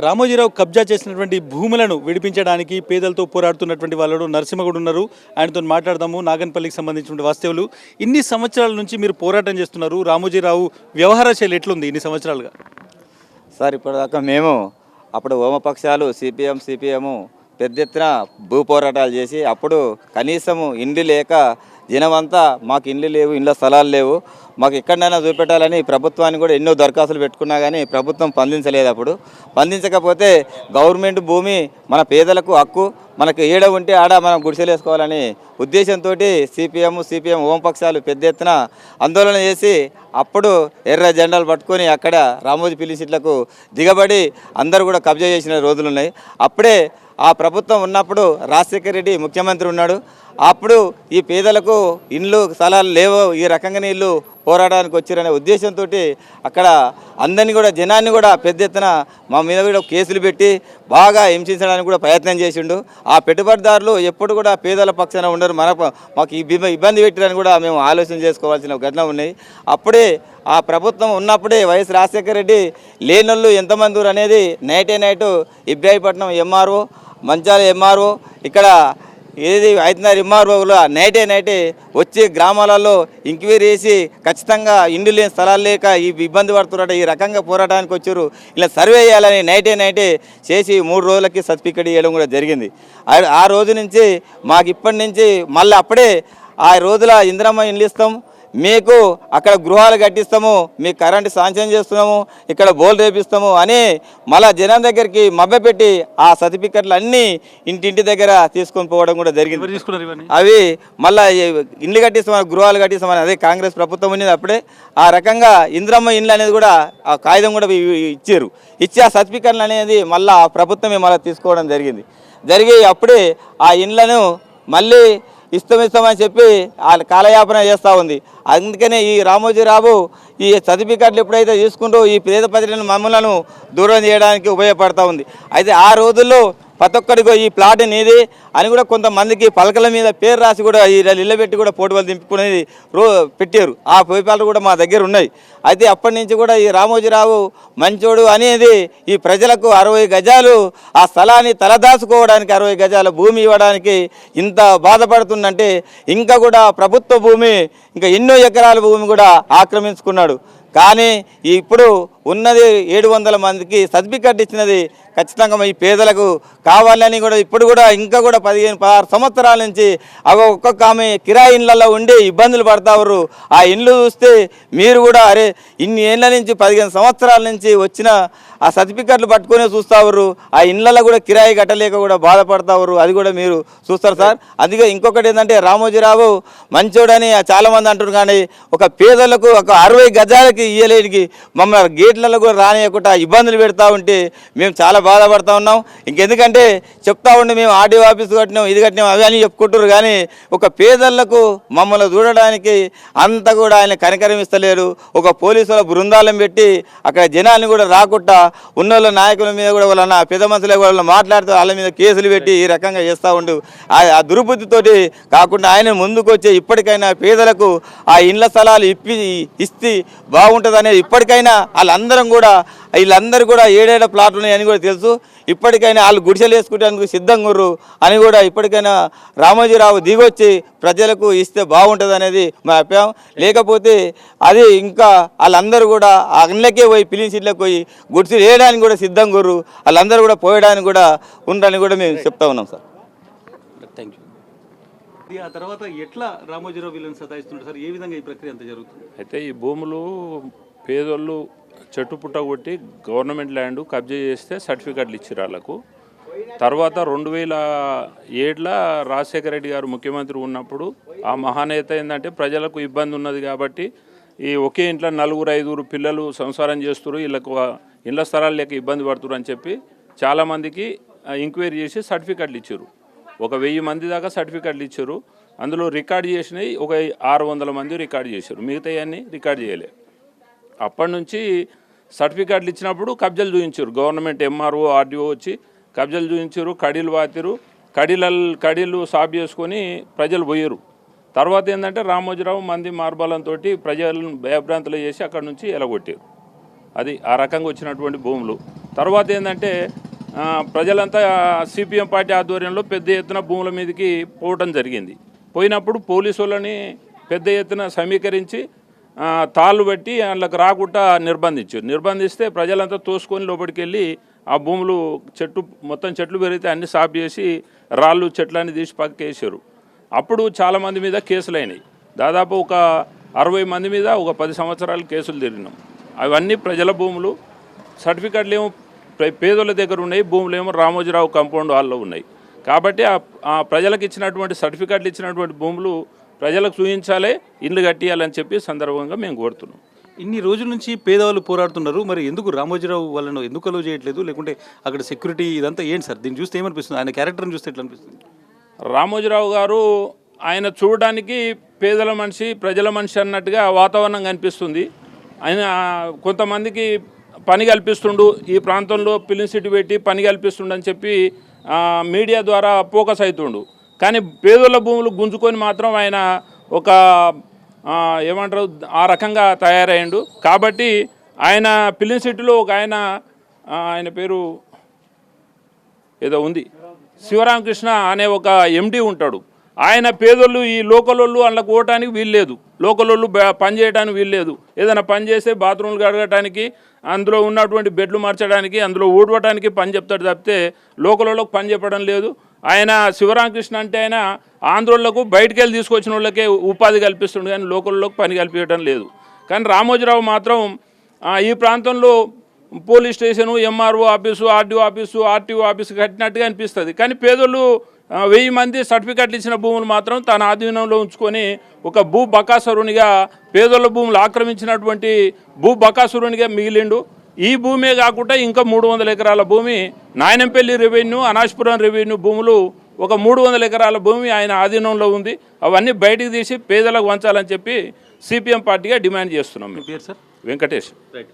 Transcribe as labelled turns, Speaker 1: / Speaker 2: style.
Speaker 1: రామోజీరావు కబ్జా చేసినటువంటి భూములను విడిపించడానికి పేదలతో పోరాడుతున్నటువంటి వాళ్ళు నరసింహగౌడ్ ఉన్నారు. ఆయనతో మాట్లాడదాము. నాగన్పల్లికి సంబంధించిన వాస్తవులు. ఇన్ని సంవత్సరాల నుంచి మీరు పోరాటం చేస్తున్నారు. రామోజీరావు వ్యవహార శైలి ఎట్లుంది ఇన్ని సంవత్సరాలుగా?
Speaker 2: సార్ ఇప్పటిదాకా మేము అప్పుడు వామపక్షాలు సిపిఎం పెద్ద ఎత్తున భూ పోరాటాలు చేసి అప్పుడు కనీసము ఇండ్లు లేక జనమంతా మాకు ఇండ్లు లేవు, ఇండ్ల స్థలాలు లేవు, మాకు ఎక్కడైనా చూపెట్టాలని ప్రభుత్వాన్ని కూడా ఎన్నో దరఖాస్తులు పెట్టుకున్నా కానీ ప్రభుత్వం స్పందించలేదు. అప్పుడు స్పందించకపోతే గవర్నమెంట్ భూమి మన పేదలకు హక్కు, మనకు ఏడ ఉంటే ఆడ మనం గుడిసెలు వేసుకోవాలని ఉద్దేశంతో సిపిఎం వామపక్షాలు పెద్ద ఎత్తున ఆందోళన చేసి అప్పుడు ఎర్ర జెండాలు పట్టుకొని అక్కడ రామోజీ ఫిలిం సిటీలకు దిగబడి అందరూ కూడా కబ్జా చేసిన రోజులున్నాయి. అప్పుడే ఆ ప్రభుత్వం ఉన్నప్పుడు రాజశేఖర రెడ్డి ముఖ్యమంత్రి ఉన్నాడు. అప్పుడు ఈ పేదలకు ఇండ్లు స్థలాలు లేవో, ఈ రకంగా నీళ్ళు పోరాటానికి వచ్చారనే ఉద్దేశంతో అక్కడ అందరినీ కూడా జనాన్ని కూడా పెద్ద ఎత్తున మా మీద కూడా కేసులు పెట్టి బాగా హింసించడానికి కూడా ప్రయత్నం చేసిండు. ఆ పెట్టుబడిదారులు ఎప్పుడు కూడా పేదల పక్షాన ఉండరు, మాకు ఇబ్బంది పెట్టారని కూడా మేము ఆలోచన చేసుకోవాల్సిన ఘటన ఉన్నాయి. అప్పుడే ఆ ప్రభుత్వం ఉన్నప్పుడే వైఎస్ రాజశేఖర రెడ్డి లేనోళ్ళు ఎంతమంది అనేది నైట్ ఇబ్రాహీపట్నం ఎంఆర్ఓ, మంచాల ఎంఆర్ఓ, ఇక్కడ ఏది ఐదున్నర ఎంఆర్ఓలో నైటే వచ్చి గ్రామాలలో ఎంక్వైరీ చేసి ఖచ్చితంగా ఇండ్లు లేని స్థలాలు లేక ఈ ఇబ్బంది పడుతున్నారట, ఈ రకంగా పోరాటానికి వచ్చారు, ఇలా సర్వే చేయాలని నైటే చేసి 3 రోజులకి సర్టిఫికేట్ ఇవ్వడం కూడా జరిగింది. ఆ రోజు నుంచి మాకు ఇప్పటి నుంచి మళ్ళీ అప్పుడే ఆ రోజుల ఇందిరమ్మ ఇండ్లు ఇస్తాం, మీకు అక్కడ గృహాలు కట్టిస్తాము, మీకు కరెంటు శాంక్షన్ చేస్తున్నాము, ఇక్కడ బోల్ రేపిస్తాము అని మళ్ళా జనం దగ్గరికి మభ్యపెట్టి ఆ సర్టిఫికెట్లు అన్నీ ఇంటి దగ్గర తీసుకొని పోవడం కూడా జరిగింది. అవి మళ్ళీ ఇండ్లు కట్టిస్తామని, గృహాలు కట్టిస్తామని అదే కాంగ్రెస్ ప్రభుత్వం ఉన్నది. అప్పుడే ఆ రకంగా ఇందిరమ్మ ఇండ్లు అనేది కూడా ఆ కాగితం కూడా ఇచ్చారు. ఇచ్చి ఆ సర్టిఫికెట్లు అనేది మళ్ళీ ఆ ప్రభుత్వమే మళ్ళీ తీసుకోవడం జరిగి అప్పుడే ఆ ఇండ్లను మళ్ళీ ఇస్తామని చెప్పి వాళ్ళు కాలయాపన చేస్తూ ఉంది. అందుకనే ఈ రామోజీరావు ఈ సర్టిఫికెట్లు ఎప్పుడైతే తీసుకుంటూ ఈ పేద ప్రజలను మమ్మలను దూరం చేయడానికి ఉపయోగపడుతూ ఉంది. అయితే ఆ రోజుల్లో ప్రతి ఒక్కడికి ఈ ప్లాట్ నీది అని కూడా కొంతమందికి పలకల మీద పేరు రాసి కూడా ఈ ఇళ్ళబెట్టి కూడా పోటీలు దింపుకునేది పెట్టారు. ఆ పేపర్లు కూడా మా దగ్గర ఉన్నాయి. అయితే అప్పటి నుంచి కూడా ఈ రామోజీరావు మంచోడు అనేది ఈ ప్రజలకు 60 గజాలు ఆ స్థలాన్ని తలదాచుకోవడానికి 60 గజాల భూమి ఇవ్వడానికి ఇంత బాధపడుతుందంటే ఇంకా కూడా ప్రభుత్వ భూమి ఇంకా ఎన్నో ఎకరాల భూమి కూడా ఆక్రమించుకున్నాడు. కానీ ఇప్పుడు ఉన్నది 700 మందికి సర్టిఫికెట్ ఇచ్చినది ఖచ్చితంగా ఈ పేదలకు కావాలని కూడా ఇప్పుడు కూడా ఇంకా కూడా 15-16 సంవత్సరాల నుంచి ఒక్కొక్క ఆమె కిరాయి ఇండ్లలో ఉండి ఇబ్బందులు పడతారు. ఆ ఇండ్లు చూస్తే మీరు కూడా అరే ఇన్ని ఏళ్ళ నుంచి 15 సంవత్సరాల నుంచి వచ్చిన ఆ సర్టిఫికెట్లు పట్టుకునే చూస్తారు. ఆ ఇండ్లలో కూడా కిరాయి కట్టలేక కూడా బాధపడతారు. అది కూడా మీరు చూస్తారు సార్. అందుకే ఇంకొకటి ఏంటంటే రామోజీరావు మంచోడని చాలామంది అంటారు, కానీ ఒక పేదలకు ఒక 60 గజాలకి ఇయ్యలేనికి మమ్మల్ని గేట్లలో కూడా రానియకుండా ఇబ్బందులు పెడతా ఉంటే మేము చాలా బాధపడతా ఉన్నాం. ఇంకెందుకంటే చెప్తా ఉండి మేము ఆర్డీఓ ఆఫీస్ కట్టినాం, ఇది కట్టినాం, అవి అని చెప్పుకుంటారు, కానీ ఒక పేదలకు మమ్మల్ని చూడడానికి అంత కూడా ఆయన కనికరం ఇస్తలేరు. ఒక పోలీసుల బృందాలను పెట్టి అక్కడ జనాన్ని కూడా రాకుండా ఉన్న నాయకుల మీద కూడా వాళ్ళ పెద్ద మనుషుల వాళ్ళ మాట్లాడుతూ వాళ్ళ మీద కేసులు పెట్టి ఈ రకంగా చేస్తూ ఉండు. ఆ దుర్బుద్ధితోటి కాకుండా ఆయన ముందుకు వచ్చే ఇప్పటికైనా పేదలకు ఆ ఇండ్ల స్థలాలు ఇస్తే బాగుంటుంది అనేది ఇప్పటికైనా వీళ్ళందరూ కూడా 7 ప్లాట్లు ఉన్నాయని కూడా తెలుసు. ఇప్పటికైనా వాళ్ళు గుడిసెలు వేసుకుంటానికి సిద్ధంగా అని కూడా ఇప్పటికైనా రామోజీరావు దిగొచ్చి ప్రజలకు ఇస్తే బాగుంటుంది అనేది మా అభిప్రాయం. లేకపోతే అది ఇంకా వాళ్ళందరూ కూడా ఆ ఇండ్లకే పోయి ఫిలిం సిటీలకు పోయి గుడిసెలు వేయడానికి కూడా సిద్ధంగా వాళ్ళందరూ కూడా పోయడానికి కూడా ఉండాలని కూడా మేము చెప్తా ఉన్నాం సార్.
Speaker 1: Thank you. ఆ తర్వాత ఎట్లా రామోజీరావు వీళ్ళని సతాయిస్తున్నారు సార్? ఏ విధంగా ఈ ప్రక్రియ అంతా జరుగుతుంది?
Speaker 3: అయితే ఈ భూములు పేదోళ్ళు చెట్టు పుట్ట కొట్టి గవర్నమెంట్ ల్యాండ్ కబ్జా చేస్తే సర్టిఫికెట్లు ఇచ్చారు వాళ్ళకు. తర్వాత 2007లో రాజశేఖర రెడ్డి గారు ముఖ్యమంత్రి ఉన్నప్పుడు ఆ మహానేత ఏంటంటే ప్రజలకు ఇబ్బంది ఉన్నది కాబట్టి ఈ ఒకే ఇంట్లో 4-5 పిల్లలు సంసారం చేస్తున్నారు, వీళ్ళకు ఇళ్ల స్థలాలు లేక ఇబ్బంది పడుతున్నారు అని చెప్పి చాలామందికి ఎంక్వైరీ చేసి సర్టిఫికెట్లు ఇచ్చారు. 1000 మంది దాకా సర్టిఫికెట్లు ఇచ్చారు. అందులో రికార్డు చేసినవి 600 మంది రికార్డు చేశారు, మిగతాయన్నీ రికార్డు చేయలేదు. అప్పటి నుంచి సర్టిఫికెట్లు ఇచ్చినప్పుడు కబ్జాలు చూపించారు. గవర్నమెంట్ ఎంఆర్ఓ ఆర్డీఓ వచ్చి కబ్జాలు చూపించారు, కడీలు వాతిరు, కడీలు సాఫ్ చేసుకొని ప్రజలు పోయారు. తర్వాత ఏంటంటే రామోజీరావు మంది మార్బలంతో ప్రజలను భయభ్రాంతులు చేసి అక్కడ నుంచి ఎలగొట్టారు. అది ఆ రకంగా వచ్చినటువంటి భూములు. తర్వాత ఏంటంటే ప్రజలంతా సిపిఎం పార్టీ ఆధ్వర్యంలో పెద్ద ఎత్తున భూముల మీదకి పోవటం జరిగింది. పోయినప్పుడు పోలీసు వాళ్ళని పెద్ద ఎత్తున సమీకరించి తాళ్ళు పెట్టి వాళ్ళకి రాకుండా నిర్బంధిస్తే ప్రజలంతా తోసుకొని లోపలికి వెళ్ళి ఆ భూములు మొత్తం చెట్లు పెరిగితే అన్ని సాఫ్ చేసి రాళ్ళు చెట్లన్నీ తీసి పక్కేసారు. అప్పుడు చాలామంది మీద కేసులు అయినాయి. దాదాపు ఒక 60 మంది మీద ఒక 10 సంవత్సరాలు కేసులు తిరిగినాం. అవన్నీ ప్రజల భూములు. సర్టిఫికెట్లు ఏమో పేదోళ్ళ దగ్గర ఉన్నాయి, భూములు ఏమో రామోజీరావు కాంపౌండ్ హాల్లో ఉన్నాయి. కాబట్టి ఆ ప్రజలకు ఇచ్చినటువంటి సర్టిఫికెట్లు ఇచ్చినటువంటి భూములు ప్రజలకు చూపించాలి, ఇల్లు కట్టియాలని చెప్పి సందర్భంగా మేము కోరుతున్నాం.
Speaker 1: ఇన్ని రోజుల నుంచి పేదవాళ్ళు పోరాడుతున్నారు, మరి ఎందుకు రామోజీరావు వాళ్ళను ఎందుకు అలౌ చేయట్లేదు? లేకుంటే అక్కడ సెక్యూరిటీ ఇదంతా ఏంటి సార్? దీన్ని చూస్తే ఏమనిపిస్తుంది? ఆయన క్యారెక్టర్ని చూస్తే ఎట్లా అనిపిస్తుంది?
Speaker 3: రామోజీరావు గారు ఆయన చూడడానికి పేదల మనిషి, ప్రజల మనిషి అన్నట్టుగా వాతావరణం కనిపిస్తుంది. ఆయన కొంతమందికి పని కల్పిస్తుండు, ఈ ప్రాంతంలో ఫిలిం సిటీ పెట్టి పని కల్పిస్తుండు అని చెప్పి మీడియా ద్వారా ఫోకస్ అవుతుండు. కానీ పేదోళ్ళ భూములు గుంజుకొని మాత్రం ఆయన ఒక ఏమంటారు ఆ రకంగా తయారయ్యిండు. కాబట్టి ఆయన ఫిలిం సిటీలో ఒక ఆయన పేరు ఏదో ఉంది, శివరామకృష్ణ అనే ఒక ఎండి ఉంటాడు. ఆయన పేదోళ్ళు ఈ లోకల్ వాళ్ళు అందులోకి పోవటానికి వీల్లేదు, లోకల్ వాళ్ళు పని చేయడానికి వీల్లేదు. ఏదైనా పని చేస్తే బాత్రూమ్లు కడగటానికి, అందులో ఉన్నటువంటి బెడ్లు మార్చడానికి, అందులో ఊడవటానికి పని చెప్తాడు తప్పితే లోకల్ వాళ్ళకి పని చెప్పడం లేదు. ఆయన శివరామకృష్ణ అంటే ఆయన ఆంధ్రోళ్లకు బయటికి వెళ్ళి తీసుకొచ్చిన వాళ్ళకే ఉపాధి కల్పిస్తుండే కానీ లోకల్లోకి పని కల్పించడం లేదు. కానీ రామోజీరావు మాత్రం ఈ ప్రాంతంలో police station, MRO office, RDO office, RTO office కట్టినట్టుగా అనిపిస్తుంది. కానీ పేదోళ్ళు 1000 మంది సర్టిఫికెట్లు ఇచ్చిన భూములు మాత్రం తన ఆధీనంలో ఉంచుకొని ఒక భూ బకాసురునిగా, పేదోళ్ళ భూములు ఆక్రమించినటువంటి భూ బకాసురునిగా మిగిలిండు. ఈ భూమే కాకుండా ఇంకా 300 ఎకరాల భూమి, నాయనంపల్లి రెవెన్యూ, అనాష్పురం రెవెన్యూ భూములు ఒక 300 ఎకరాల భూమి ఆయన ఆధీనంలో ఉంది. అవన్నీ బయటికి తీసి పేదలకు వంచాలని చెప్పి సిపిఎం పార్టీగా డిమాండ్ చేస్తున్నాం.
Speaker 1: మీ పేరు సార్?
Speaker 3: వెంకటేష్.
Speaker 1: రైట్.